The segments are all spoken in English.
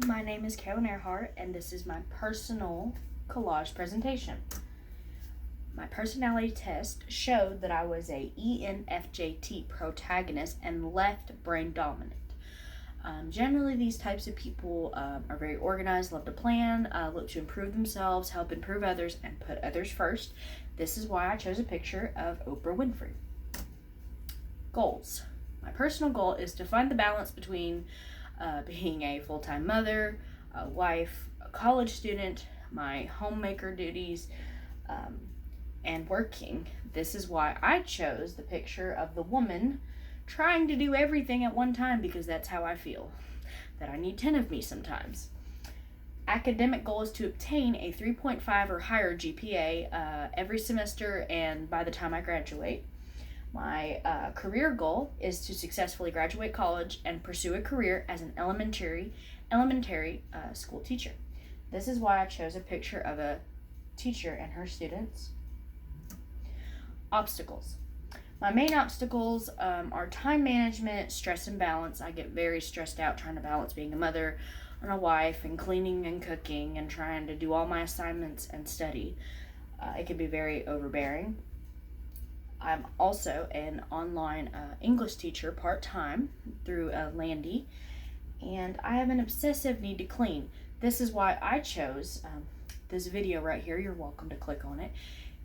my name is Carolyn Earhart, and this is my personal collage presentation. My personality test showed that I was a ENFJT protagonist and left brain dominant. Generally, these types of people are very organized, love to plan, look to improve themselves, help improve others, and put others first. This is why I chose a picture of Oprah Winfrey. Goals. My personal goal is to find the balance between being a full-time mother, a wife, a college student, my homemaker duties, and working. This is why I chose the picture of the woman trying to do everything at one time, because that's how I feel, that I need 10 of me sometimes. Academic goal is to obtain a 3.5 or higher GPA every semester and by the time I graduate. My career goal is to successfully graduate college and pursue a career as an elementary school teacher. This is why I chose a picture of a teacher and her students. Obstacles. My main obstacles are time management, stress and balance. I get very stressed out trying to balance being a mother and a wife and cleaning and cooking and trying to do all my assignments and study. It can be very overbearing. I'm also an online English teacher part-time through Landy, and I have an obsessive need to clean. This is why I chose this video right here. You're welcome to click on it.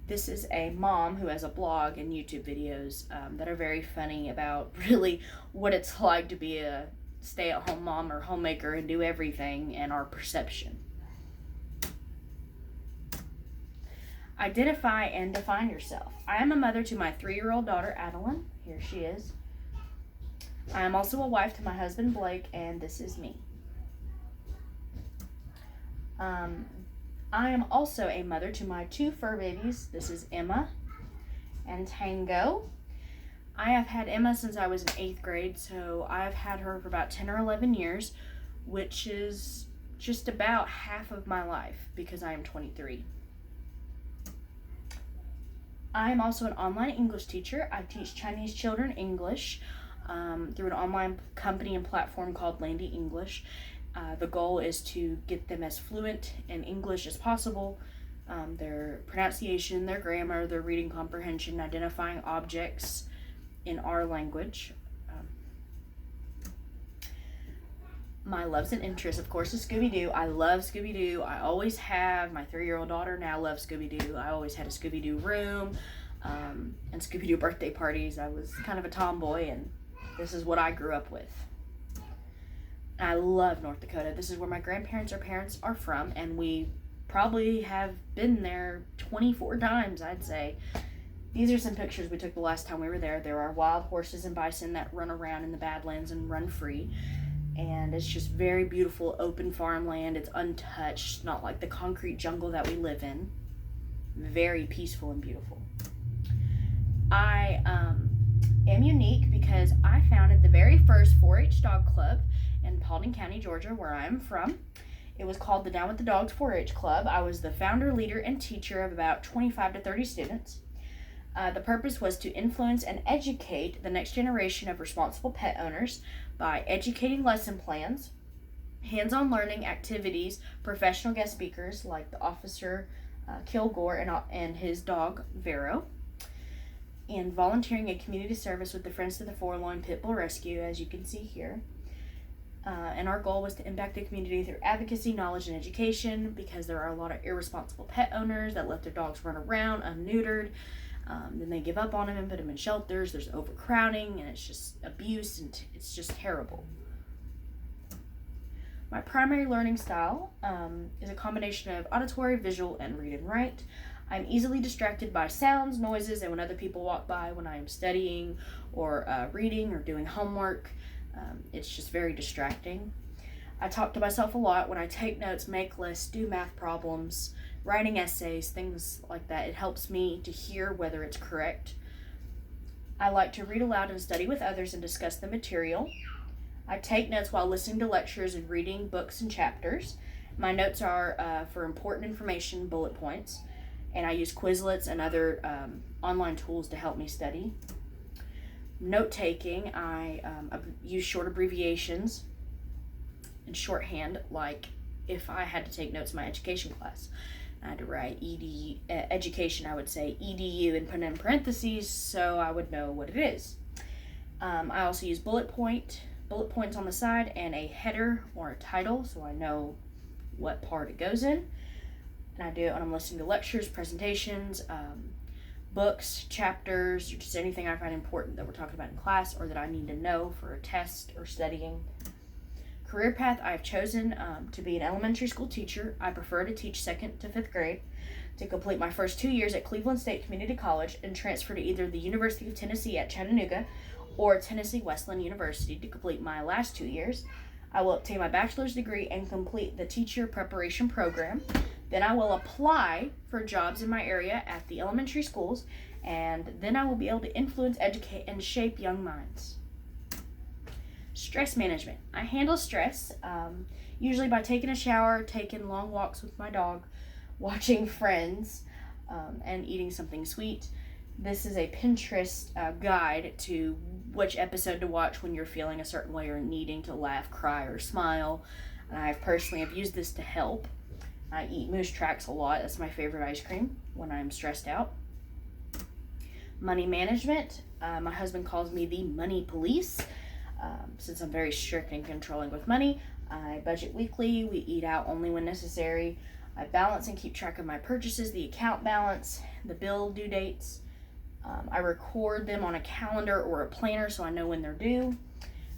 This is a mom who has a blog and YouTube videos that are very funny about really what it's like to be a stay-at-home mom or homemaker and do everything, and our perception. Identify and define yourself. I am a mother to my 3-year-old daughter, Adeline. Here she is. I am also a wife to my husband, Blake, and this is me. I am also a mother to my 2 fur babies. This is Emma and Tango. I have had Emma since I was in 8th grade, so I've had her for about 10 or 11 years, which is just about half of my life because I am 23. I am also an online English teacher. I teach Chinese children English through an online company and platform called Landy English. The goal is to get them as fluent in English as possible. Their pronunciation, their grammar, their reading comprehension, identifying objects in our language. My loves and interests, of course, is Scooby-Doo. I love Scooby-Doo. I always have. My 3-year-old daughter now loves Scooby-Doo. I always had a Scooby-Doo room and Scooby-Doo birthday parties. I was kind of a tomboy, and this is what I grew up with. I love North Dakota. This is where my grandparents or parents are from, and we probably have been there 24 times, I'd say. These are some pictures we took the last time we were there. There are wild horses and bison that run around in the Badlands and run free. And it's just very beautiful, open farmland. It's untouched, not like the concrete jungle that we live in. Very peaceful and beautiful. I am unique because I founded the very first 4-H dog club in Paulding County, Georgia, where I'm from. It was called the Down with the Dogs 4-H Club. I was the founder, leader, and teacher of about 25 to 30 students. The purpose was to influence and educate the next generation of responsible pet owners by educating lesson plans, hands-on learning activities, professional guest speakers like the officer Kilgore and his dog Vero, and volunteering at community service with the Friends to the Forlorn Pit Bull Rescue, as you can see here. And our goal was to impact the community through advocacy, knowledge, and education, because there are a lot of irresponsible pet owners that let their dogs run around unneutered. Then they give up on them and put them in shelters. There's overcrowding, and it's just abuse, and it's just terrible. My primary learning style is a combination of auditory, visual, and read and write. I'm easily distracted by sounds, noises, and when other people walk by when I am studying or reading or doing homework. It's just very distracting. I talk to myself a lot when I take notes, make lists, do math problems, writing essays, things like that. It helps me to hear whether it's correct. I like to read aloud and study with others and discuss the material. I take notes while listening to lectures and reading books and chapters. My notes are for important information, bullet points, and I use Quizlets and other online tools to help me study. Note taking, I use short abbreviations in shorthand, like if I had to take notes in my education class. I had to write education, I would say EDU and put in parentheses so I would know what it is. I also use bullet points on the side and a header or a title so I know what part it goes in. And I do it when I'm listening to lectures, presentations, books, chapters, or just anything I find important that we're talking about in class or that I need to know for a test or studying. Career path, I've chosen to be an elementary school teacher. I prefer to teach 2nd to 5th grade, to complete my first 2 years at Cleveland State Community College and transfer to either the University of Tennessee at Chattanooga or Tennessee Wesleyan University to complete my last 2 years. I will obtain my bachelor's degree and complete the teacher preparation program. Then I will apply for jobs in my area at the elementary schools, and then I will be able to influence, educate, and shape young minds. Stress management. I handle stress usually by taking a shower, taking long walks with my dog, watching Friends, and eating something sweet. This is a Pinterest guide to which episode to watch when you're feeling a certain way or needing to laugh, cry, or smile. And I personally have used this to help. I eat Moose Tracks a lot. That's my favorite ice cream when I'm stressed out. Money management. My husband calls me the money police. Since I'm very strict and controlling with money, I budget weekly. We eat out only when necessary. I balance and keep track of my purchases, the account balance, the bill due dates. I record them on a calendar or a planner so I know when they're due.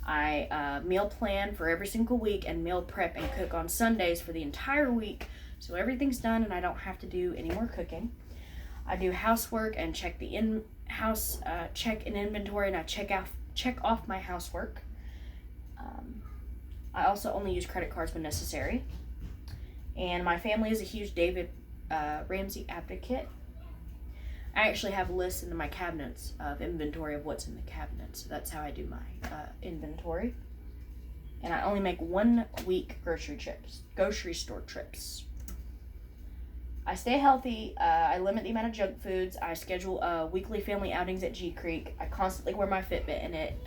I meal plan for every single week and meal prep and cook on Sundays for the entire week so everything's done and I don't have to do any more cooking. I do housework and check the in-house check and inventory, and I check off my housework. I also only use credit cards when necessary. And my family is a huge David Ramsey advocate. I actually have lists in my cabinets of inventory of what's in the cabinets. So that's how I do my inventory. And I only make 1 week grocery store trips. I stay healthy. I limit the amount of junk foods. I schedule weekly family outings at G Creek. I constantly wear my Fitbit, and it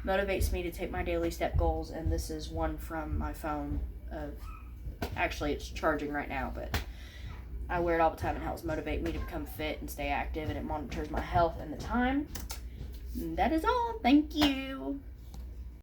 motivates me to take my daily step goals. And this is one from my phone. Actually, it's charging right now, but I wear it all the time. It helps motivate me to become fit and stay active, and it monitors my health and the time. And that is all. Thank you.